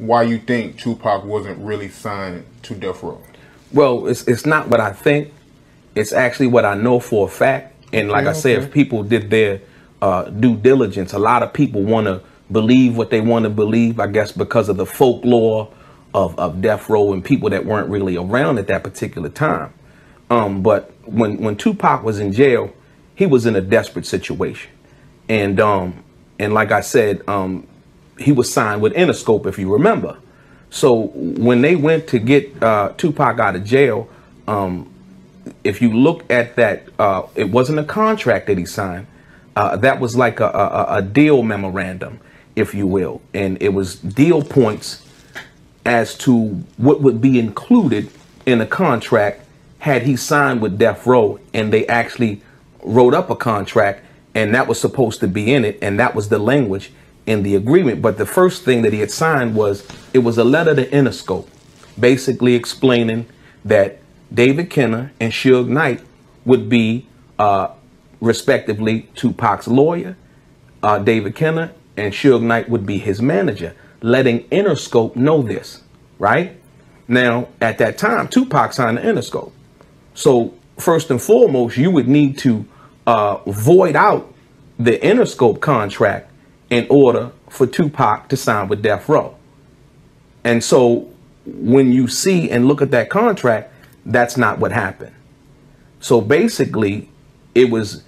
why you think Tupac wasn't really signed to Death Row. Well, it's not what I think. It's actually what I know for a fact. And like I said, if people did their due diligence, a lot of people want to believe what they want to believe, I guess, because of the folklore of Death Row and people that weren't really around at that particular time. But when Tupac was in jail, he was in a desperate situation. And like I said, he was signed with Interscope, if you remember. So when they went to get Tupac out of jail, if you look at that, it wasn't a contract that he signed. That was like a deal memorandum, if you will. And it was deal points as to what would be included in a contract had he signed with Death Row, and they actually wrote up a contract, and that was supposed to be in it, and that was the language in the agreement. But the first thing that he had signed was, it was a letter to Interscope, basically explaining that David Kenner and Suge Knight would be, respectively, Tupac's lawyer. David Kenner and Suge Knight would be his manager, letting Interscope know this, right? Now, at that time, Tupac signed to Interscope. So first and foremost, you would need to void out the Interscope contract in order for Tupac to sign with Death Row. And so when you see and look at that contract, that's not what happened. So basically, it was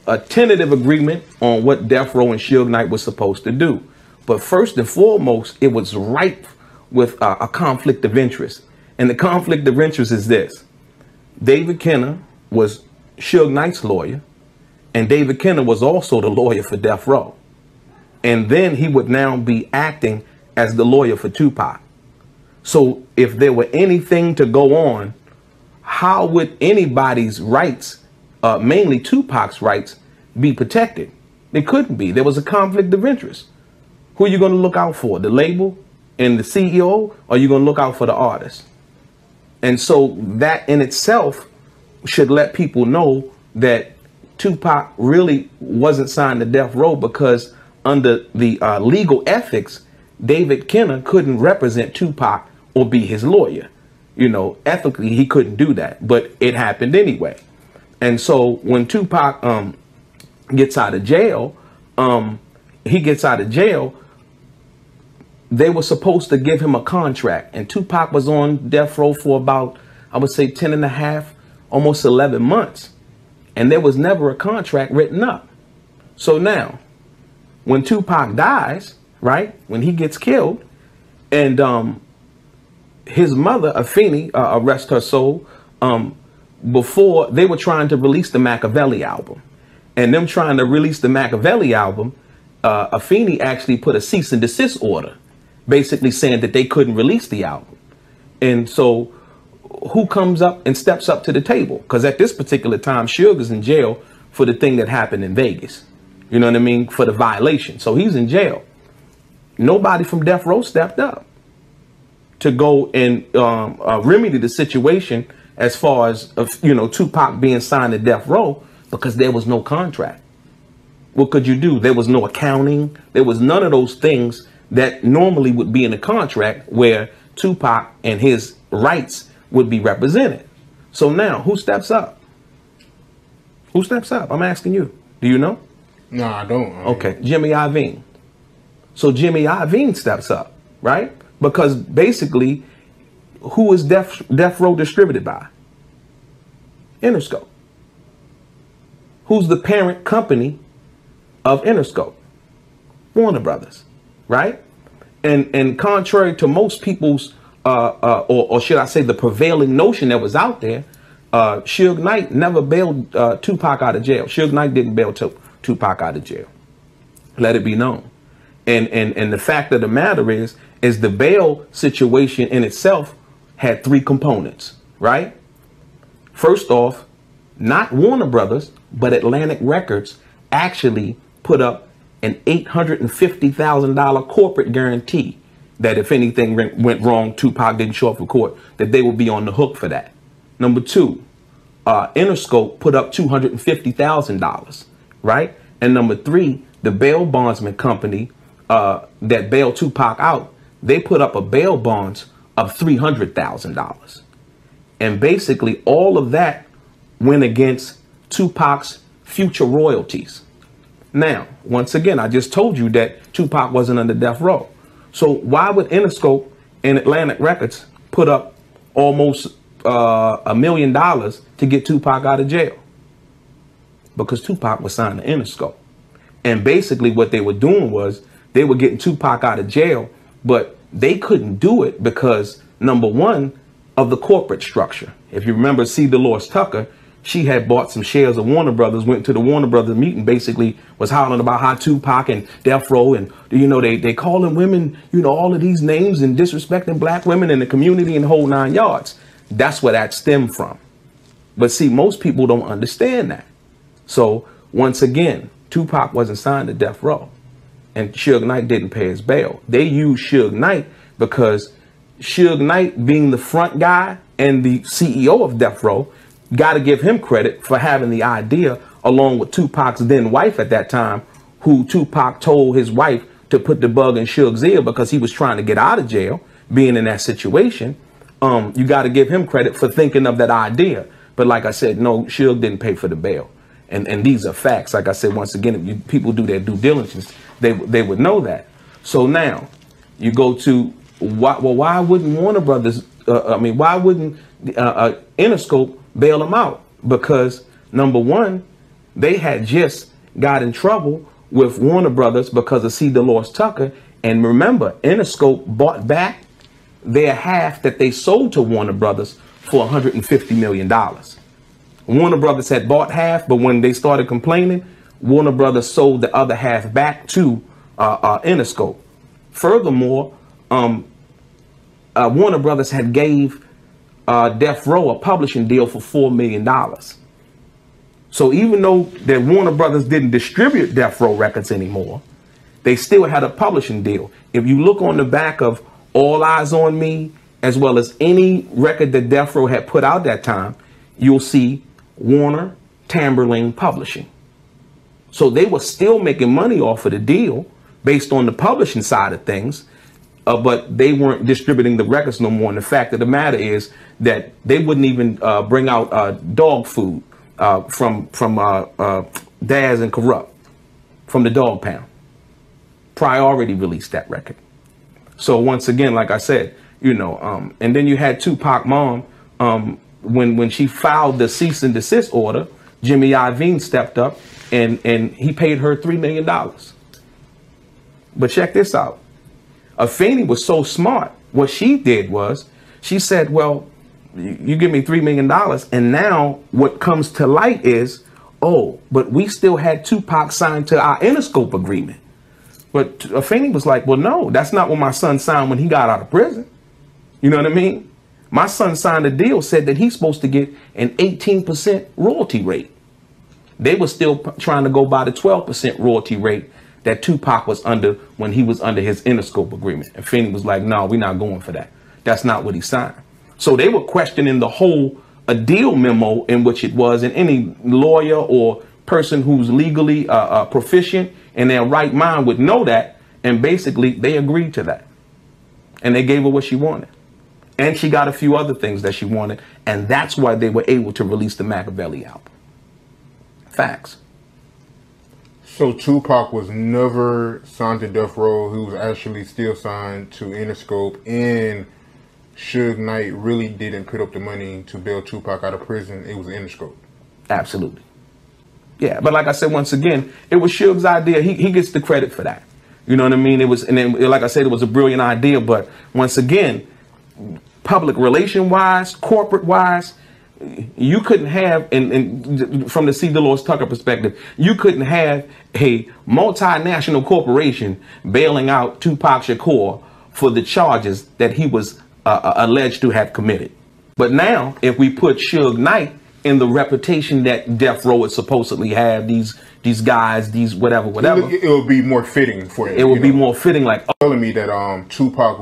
a tentative agreement on what Death Row and Suge Knight was supposed to do. But first and foremost, it was ripe with a conflict of interest. And the conflict of interest is this. David Kenner was Suge Knight's lawyer, and David Kenner was also the lawyer for Death Row. And then he would now be acting as the lawyer for Tupac. So if there were anything to go on, how would anybody's rights, mainly Tupac's rights, be protected? They couldn't be. There was a conflict of interest. Who are you going to look out for? The label and the CEO? Or are you going to look out for the artist? And so that in itself should let people know that Tupac really wasn't signed to Death Row, because under the legal ethics, David Kenner couldn't represent Tupac or be his lawyer. You know, ethically, he couldn't do that, but it happened anyway. And so when Tupac gets out of jail, they were supposed to give him a contract, and Tupac was on Death Row for about, I would say, 10 and a half, almost 11 months. And there was never a contract written up. So now, when Tupac dies, right, when he gets killed, and his mother, Afeni, rest her soul, before they were trying to release the Machiavelli album. And them trying to release the Machiavelli album, Afeni actually put a cease and desist order, basically saying that they couldn't release the album. And so who comes up and steps up to the table? Because at this particular time, Suge is in jail for the thing that happened in Vegas. You know what I mean? For the violation. So he's in jail. Nobody from Death Row stepped up to go and remedy the situation as far as, you know, Tupac being signed to Death Row, because there was no contract. What could you do? There was no accounting. There was none of those things that normally would be in a contract where Tupac and his rights would be represented. So now, who steps up? Who steps up? I'm asking you. Do you know? No, I don't. Okay, Jimmy Iovine. So Jimmy Iovine steps up, right? Because basically, who is Death Row distributed by? Interscope. Who's the parent company of Interscope? Warner Brothers, right? And contrary to most people's, or should I say the prevailing notion that was out there, Suge Knight never bailed Tupac out of jail. Suge Knight didn't bail Tupac out of jail. Let it be known. And the fact of the matter is the bail situation in itself had three components, right? First off, not Warner Brothers, but Atlantic Records actually put up an $850,000 corporate guarantee that if anything went wrong, Tupac didn't show up for court, that they would be on the hook for that. Number two, Interscope put up $250,000, right? And number three, the bail bondsman company that bailed Tupac out, they put up a bail bonds of $300,000. And basically all of that went against Tupac's future royalties. Now, once again, I just told you that Tupac wasn't under death row. So why would Interscope and Atlantic Records put up almost $1 million to get Tupac out of jail? Because Tupac was signed to Interscope. And basically what they were doing was they were getting Tupac out of jail, but they couldn't do it because, number one, of the corporate structure. If you remember C. Dolores Tucker, she had bought some shares of Warner Brothers, went to the Warner Brothers meeting, basically was hollering about how Tupac and Death Row and, you know, they calling women, you know, all of these names and disrespecting black women in the community and the whole 9 yards. That's where that stemmed from. But see, most people don't understand that. So once again, Tupac wasn't signed to Death Row and Suge Knight didn't pay his bail. They used Suge Knight because Suge Knight, being the front guy and the CEO of Death Row, got to give him credit for having the idea, along with Tupac's then wife at that time, who Tupac told his wife to put the bug in Suge's ear because he was trying to get out of jail, being in that situation. You got to give him credit for thinking of that idea. But like I said, no, Suge didn't pay for the bail. And these are facts. Like I said, once again, if people do their due diligence, they would know that. So now you go to, why wouldn't Warner Brothers, why wouldn't Interscope bail him out? Because number one, they had just got in trouble with Warner Brothers because of C. Dolores Tucker. And remember, Interscope bought back their half that they sold to Warner Brothers for $150 million. Warner Brothers had bought half, but when they started complaining, Warner Brothers sold the other half back to Interscope. Furthermore, Warner Brothers had gave Death Row a publishing deal for $4 million. So even though that Warner Brothers didn't distribute Death Row records anymore, they still had a publishing deal. If you look on the back of All Eyes on Me, as well as any record that Death Row had put out that time, you'll see Warner Tamberlane Publishing. So they were still making money off of the deal based on the publishing side of things, but they weren't distributing the records no more. And the fact of the matter is that they wouldn't even bring out dog food from Daz and Corrupt, from the Dog Pound. Priority released that record. So once again, like I said, you know, and then you had Tupac mom, when she filed the cease and desist order, Jimmy Iovine stepped up and he paid her $3 million. But check this out. Afeni was so smart. What she did was she said, well, you give me $3 million. And now what comes to light is, oh, but we still had Tupac signed to our Interscope agreement. But Afeni was like, well, no, that's not what my son signed when he got out of prison. You know what I mean? My son signed a deal, said that he's supposed to get an 18% royalty rate. They were still trying to go by the 12% royalty rate that Tupac was under when he was under his Interscope agreement. And Finney was like, no, we're not going for that. That's not what he signed. So they were questioning the whole deal memo in which it was, and any lawyer or person who's legally proficient in their right mind would know that. And basically they agreed to that. And they gave her what she wanted. And she got a few other things that she wanted. And that's why they were able to release the Machiavelli album. Facts. So Tupac was never signed to Death Row. He was actually still signed to Interscope. And Suge Knight really didn't put up the money to bail Tupac out of prison. It was Interscope. Absolutely. Yeah, but like I said, once again, it was Suge's idea. He gets the credit for that. You know what I mean? It was, and then, like I said, it was a brilliant idea. But once again, public relation wise, corporate wise, you couldn't have, and from the C. Dolores Tucker perspective, you couldn't have a multinational corporation bailing out Tupac Shakur for the charges that he was alleged to have committed. But now, if we put Suge Knight in the reputation that Death Row would supposedly have, these guys, these whatever, it would be more fitting for him. It would be more fitting, like telling me that Tupac